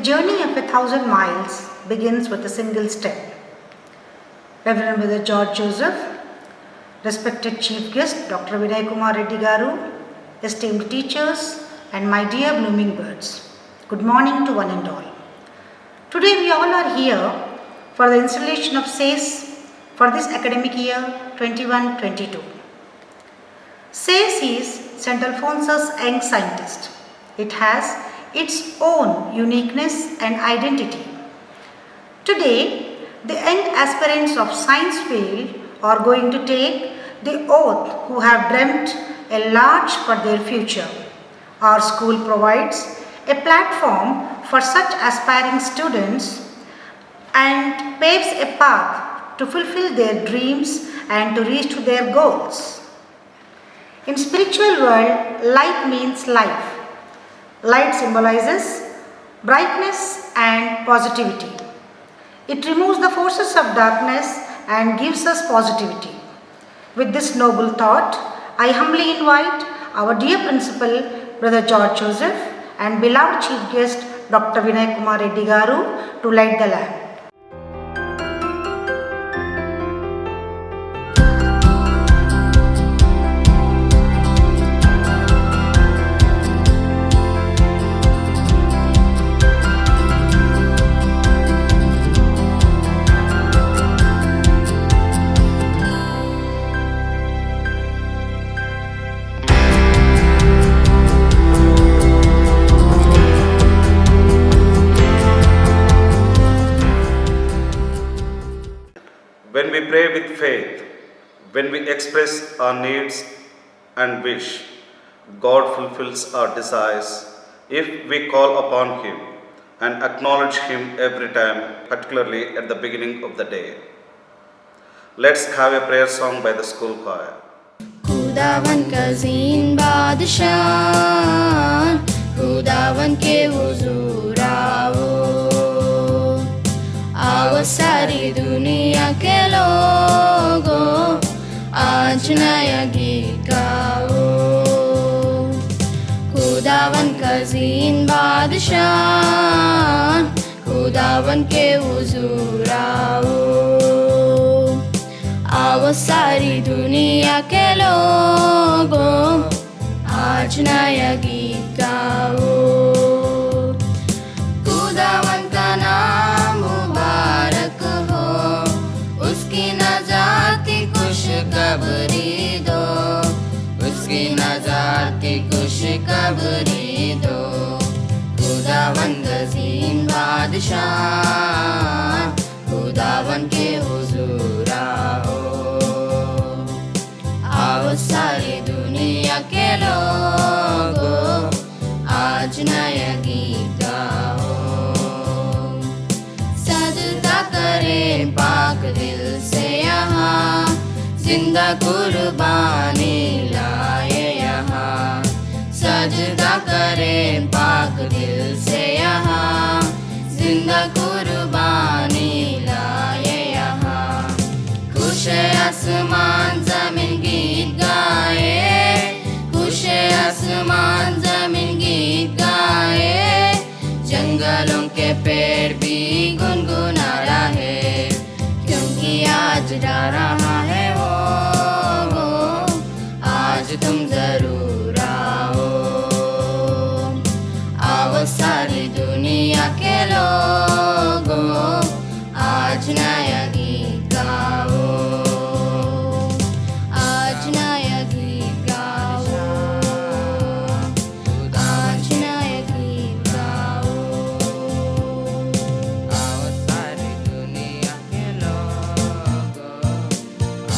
journey of 1,000 miles begins with a single step. Reverend Brother George Joseph, respected Chief Guest Dr. Vinay Kumar Reddy Garu, esteemed teachers, and my dear blooming birds, good morning to one and all. Today we all are here for the installation of SACE for this academic year 21-22. SACE is St. Alphonsus Young Scientist. It has its own uniqueness and identity. Today, the young aspirants of science field are going to take the oath who have dreamt a large for their future. Our school provides a platform for such aspiring students and paves a path to fulfill their dreams and to reach to their goals. In spiritual world, light means life. Light symbolizes brightness and positivity. It removes the forces of darkness and gives us positivity. With this noble thought, I humbly invite our dear principal, Brother George Joseph, and beloved chief guest, Dr. Vinay Kumar Reddy Garu, to light the lamp. When we pray with faith, when we express our needs and wish, God fulfills our desires if we call upon Him and acknowledge Him every time, particularly at the beginning of the day. Let's have a prayer song by the school choir. खुदावन का ज़ीन बादशाह, खुदावन के हुजूर आओ, आओ सारी दुनिया के लोगों, आज नया गीत गाओ। खुदावन का ज़ीन बादशाह, खुदावन के हुजूर आओ, आओ सारी दुनिया के लोगों, आज नया गीत गाओ। खुदावन का नाम मुबारक हो, उसकी नजात की खुशखबरी दो, उसकी नजात की खुशखबरी दो। खुदावन गज़ीन बादशाह, खुदावन के हुजूर आओ, आओ सारी दुनिया के लोगों, आज नया गीत गाओ। सजदा करें पाक दिल से यहाँ, जिंदा कुर्बानी लाए यहाँ। सजदा करें पाक दिल से यहाँ, जिंदा कुर्बानी लाए यहाँ। खुश है आसमान ज़मीन गीत गाए, खुश है आसमान ज़मीन गीत गाए। जंगलों के पेड़ भी गुनगुना रहे, क्योंकि आज जा रहा है वो, आज तुम ज़रूर आओ, आओ सारी दुनिया के लोगों, आज नया गीत गाओ, आज नया गीत गाओ, आज नया गीत गाओ, आओ सारी दुनिया के लोगों,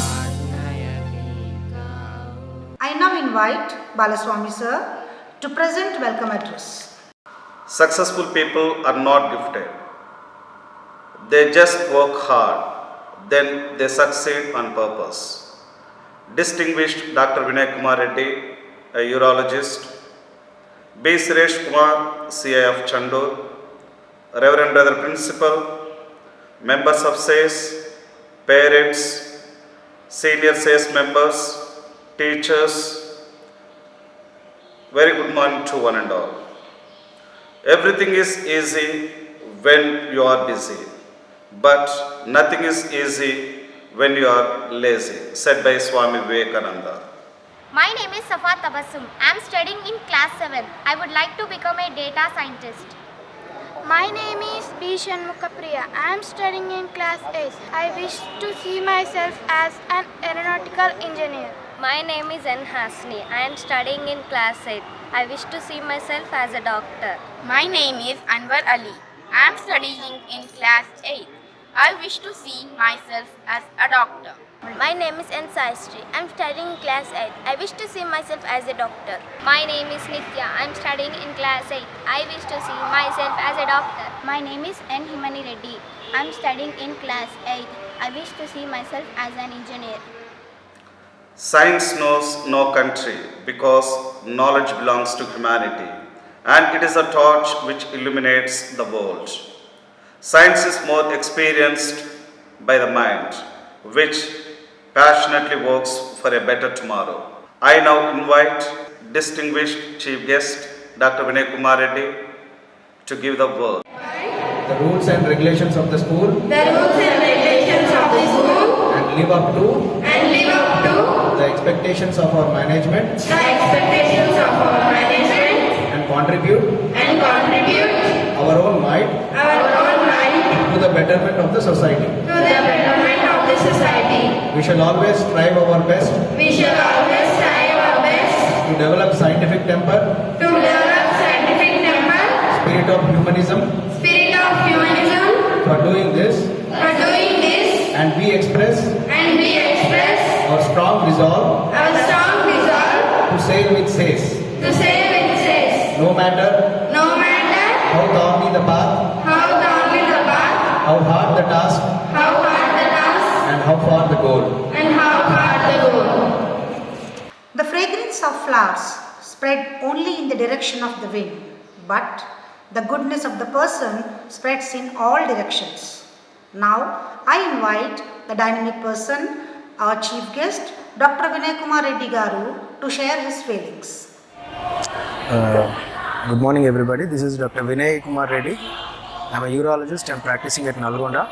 आज नया गीत गाओ। I now invite Balaswamy sir to present welcome address. Successful people are not gifted. They just work hard, then they succeed on purpose. Distinguished Dr. Vinay Kumar Reddy, a urologist, B. Suresh Kumar, CI of Chandur, Reverend Brother Principal, members of SACE, parents, senior SACE members, teachers, very good morning to one and all. Everything is easy when you are busy, but nothing is easy when you are lazy, said by Swami Vivekananda. My name is Safa Tabassum. I am studying in class 7. I would like to become a data scientist. My name is B. Shanmukapriya. I am studying in class 8. I wish to see myself as an aeronautical engineer. My name is N. Hasni. I am studying in class 8. I wish to see myself as a doctor. My name is Anwar Ali. I am studying in class 8. I wish to see myself as a doctor. My name is N. Saistri. I am studying in class 8. I wish to see myself as a doctor. My name is Nitya. I am studying in class 8. I wish to see myself as a doctor. My name is N. Himani Reddy. I am studying in class 8. I wish to see myself as an engineer. Science knows no country because knowledge belongs to humanity, and it is a torch which illuminates the world. Science is more experienced by the mind, which passionately works for a better tomorrow. I now invite distinguished chief guest Dr. Vinay Kumar Reddy to give the word. The rules and regulations of the school. The rules and regulations of the school. And live up to. The expectations of our management. The expectations of our management. And contribute. Our own might. To the betterment of the society. We shall always strive our best. To develop scientific temper. Spirit of humanism. For doing this. And we express. Our strong resolve. To sail with says. No matter. How thorny the path. How hard the task. And how far the goal. The fragrance of flowers spread only in the direction of the wind, but the goodness of the person spreads in all directions. Now, I invite the dynamic person, our chief guest, Dr. Vinay Kumar Reddy Garu, to share his feelings. Good morning, everybody. This is Dr. Vinay Kumar Reddy. I'm a urologist. I'm practicing at Nalgonda.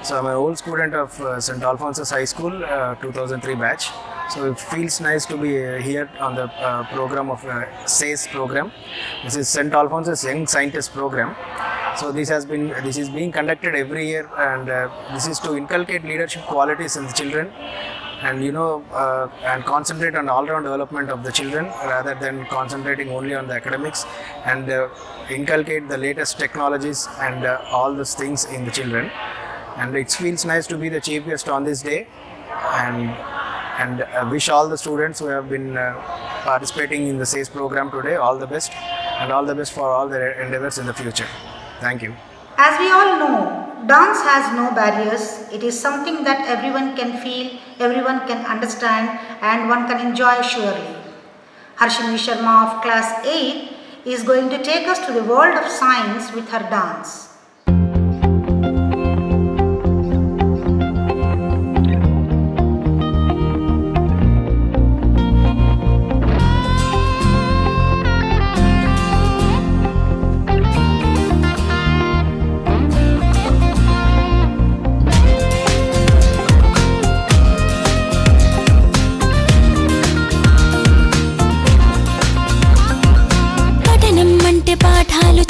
So I'm an old student of St. Alphonsus High School, 2003 batch. So it feels nice to be here on the program of SACE program. This is St. Alphonsus Young Scientist Program. So this is being conducted every year, and this is to inculcate leadership qualities in the children, and and concentrate on all-round development of the children rather than concentrating only on the academics, and inculcate the latest technologies and all those things in the children. And it feels nice to be the chief guest on this day, and wish all the students who have been participating in the SACE program today all the best, and all the best for all their endeavors in the future. Thank you. As we all know, dance has no barriers. It is something that everyone can feel, everyone can understand, and one can enjoy surely. Harshini Sharma of class 8 is going to take us to the world of science with her dance.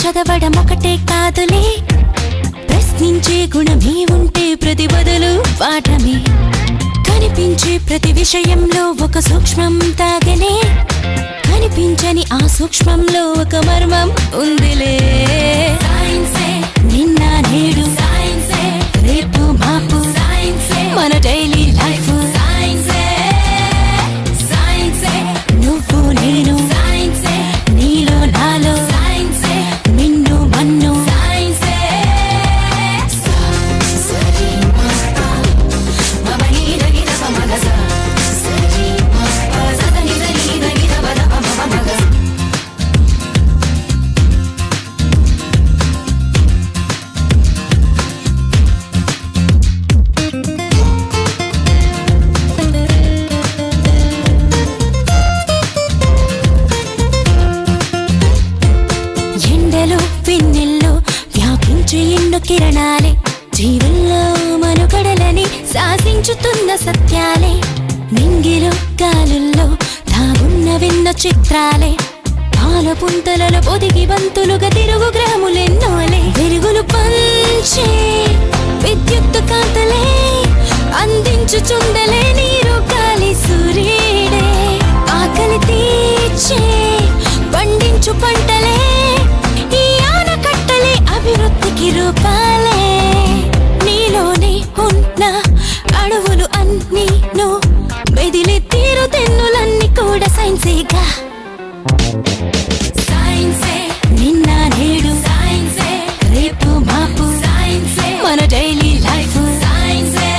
చదవడం ఒకటే కాదులే, ప్రశ్నించే గుణమే ఉంటే ప్రతి బదులు పాఠమే. కనిపించే ప్రతి విషయంలో ఒక సూక్ష్మం తాగనే, కనిపించని ఆ సూక్ష్మంలో ఒక మర్మం ఉందిలే. సైన్సే నిన్న నేడు, సైన్సే రేపు మాపు, సైన్సే మన డైలీ లైఫ్, సైన్సే సైన్సే నువ్వు నేను, సైన్సే నీలో నాలో, సైన్సే నిన్ను మన్ను, సైన్సే సరి మప మబని దగి దప మగస, సరి మప సదని దగి దగి దప దప మప మగస. వెన్నెల్లో వ్యాపించే ఎన్నో కిరణాలే జీవుల్లో మనుగడలని శాసించుతున్న సత్యాలే నింగిలో గాలుల్లో దాగున్న వెన్న చిత్రాలే పాల పుంతలలో పొదిగి బంతులుగా తిరుగు గ్రాములెన్నోలే వెలుగులు పంచే విద్యుత్తు కాంతలే అందించుచుండలే నీరు గాలి సూర్యుడే ఆకలి తీర్చే పండించు పంటలే ఈ ఆనకట్టలే అభివృద్ధికి రూపాలే నీలోనే ఉన్న అణువులు అన్నీ మెదిలి తీరు తెన్నులన్నీ కూడా సైన్సేగా సైన్సే నిన్న నేడు సైన్సే రేపు మాపు సైన్సే మన డైలీ లైఫ్ సైన్సే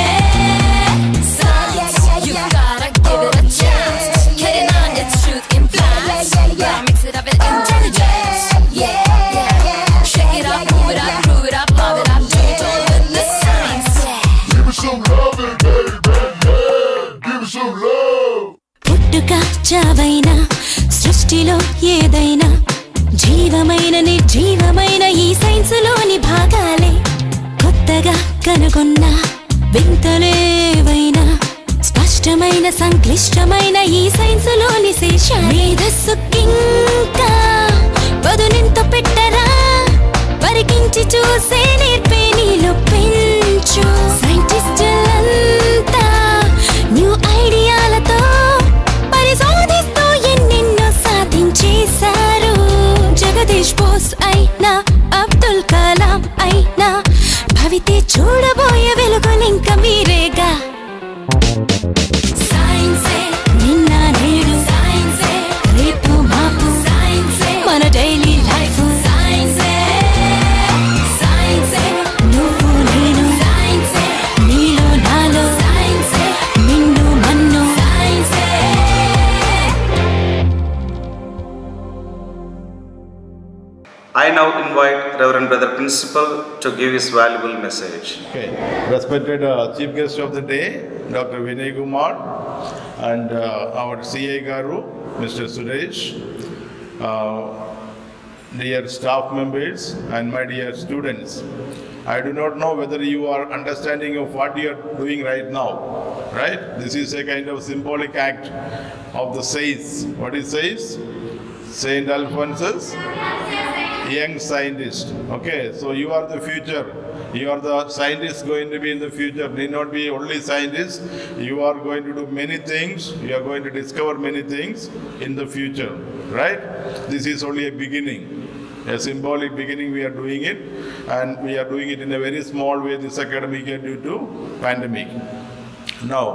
You gotta give it a chance. Get it on its truth in flash. Gotta mix it up with intelligence. Shake it up, move it up, groove it up, love it up, do it all with the science. Give me some love, baby, give me some love. పుట్టుక చావైనా సృష్టిలో ఏదైనా జీవమైన నిర్జీవమైన ఈ సైన్సులోని భాగాలే కొత్తగా కనుగొన్న వింతలేవైనా స్పష్టమైన సంక్లిష్టమైన ఈ సైన్సులోని శేషం మేధస్సుకింకా పదునెంత పెట్టరా పరికించి చూసే నేర్పే నీలో పెంచు సైంటిస్టులంతా న్యూ ఐడియాలతో పరిశోధిస్తూ ఎన్నెన్నో సాధించేశారు జగదీష్ బోస్ అయినా అబ్దుల్ కలాం అయినా భవితే చూడబోయే వెలుగులింక మీరేగా సైన్సే నిన్న నేడు సైన్సే రేపు మాపు సైన్సే మన డైలీ లైఫ్ సైన్సే సైన్సే నువ్వు నేను సైన్సే నీలో నాలో సైన్సే నిన్ను మన్ను సైన్సే I now invite Reverend Brother Principal to give his valuable message. Okay. Respected Chief Guest of the day, Dr. Vinay Kumar, and our CA Garu, Mr. Suresh, dear staff members and my dear students. I do not know whether you are understanding of what you are doing right now, right? This is a kind of symbolic act of the saints. What is saints? Saint Alphonsus, young scientist. Okay, so you are the future. You are the scientist going to be in the future. Need not be only scientist. You are going to do many things. You are going to discover many things in the future, right? This is only a beginning. A symbolic beginning we are doing it, and we are doing it in a very small way this academic year due to pandemic. Now,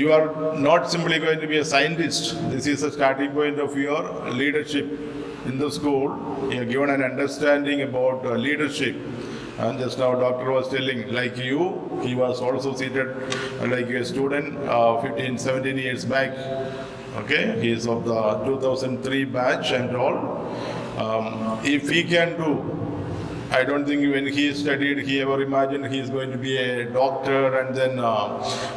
you are not simply going to be a scientist. This is a starting point of your leadership in the school. You are given an understanding about leadership. And just now doctor was telling, like you, he was also seated like a student 15-17 years back. Okay, he is of the 2003 batch and all. If he can do, I don't think when he studied, he ever imagined he is going to be a doctor and then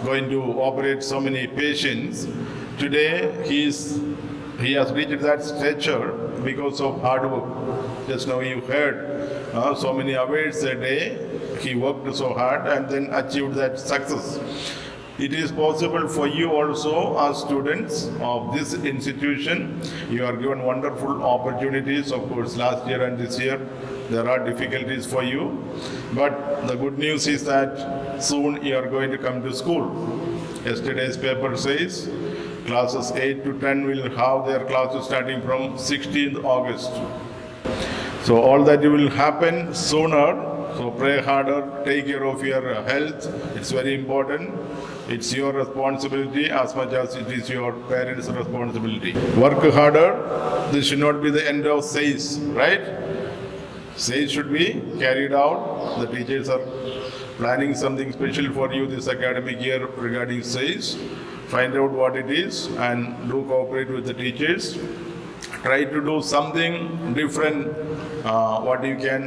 going to operate so many patients. Today, he has reached that stature because of hard work. Just now you heard so many hours a day, he worked so hard and then achieved that success. It is possible for you also as students of this institution. You are given wonderful opportunities. Of course, last year and this year, there are difficulties for you. But the good news is that soon you are going to come to school. Yesterday's paper says classes 8 to 10 will have their classes starting from 16th August. So all that will happen sooner. So pray harder, take care of your health. It's very important. It's your responsibility as much as it is your parents' responsibility. Work harder. This should not be the end of SAIS, right? SAIS should be carried out. The teachers are planning something special for you this academic year regarding SAIS. Find out what it is and do cooperate with the teachers. Try to do something different what you can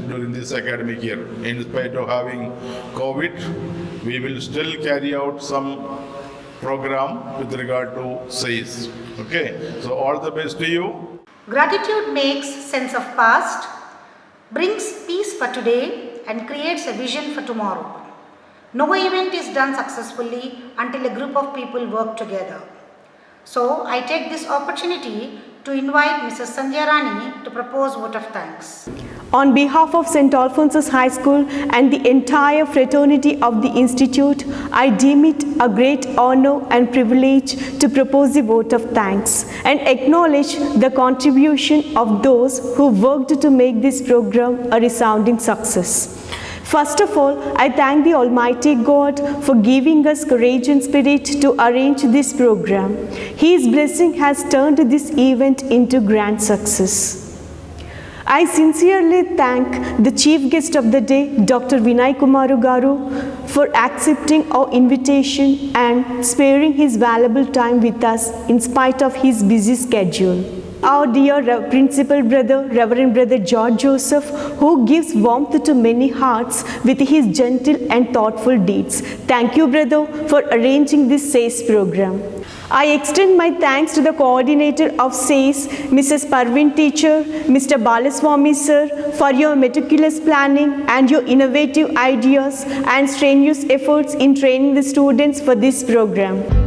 during this academic year. In spite of having COVID, we will still carry out some program with regard to SAIS. Okay, so all the best to you. Gratitude makes sense of past brings peace for today and creates a vision for tomorrow. No event is done successfully until a group of people work together. So I take this opportunity to invite Mrs. Sanjay Rani to propose vote of thanks. On behalf of St. Alphonsus High School and the entire fraternity of the Institute, I deem it a great honor and privilege to propose a vote of thanks and acknowledge the contribution of those who worked to make this program a resounding success. First of all, I thank the Almighty God for giving us courage and spirit to arrange this program. His blessing has turned this event into grand success. I sincerely thank the chief guest of the day, Dr. Vinay Kumaru Garu, for accepting our invitation and sparing his valuable time with us in spite of his busy schedule. Our dear principal brother, Reverend Brother George Joseph, who gives warmth to many hearts with his gentle and thoughtful deeds. Thank you, brother, for arranging this SACE program. I extend my thanks to the coordinator of SACE, Mrs. Parveen teacher, Mr. Balaswamy sir, for your meticulous planning and your innovative ideas and strenuous efforts in training the students for this program.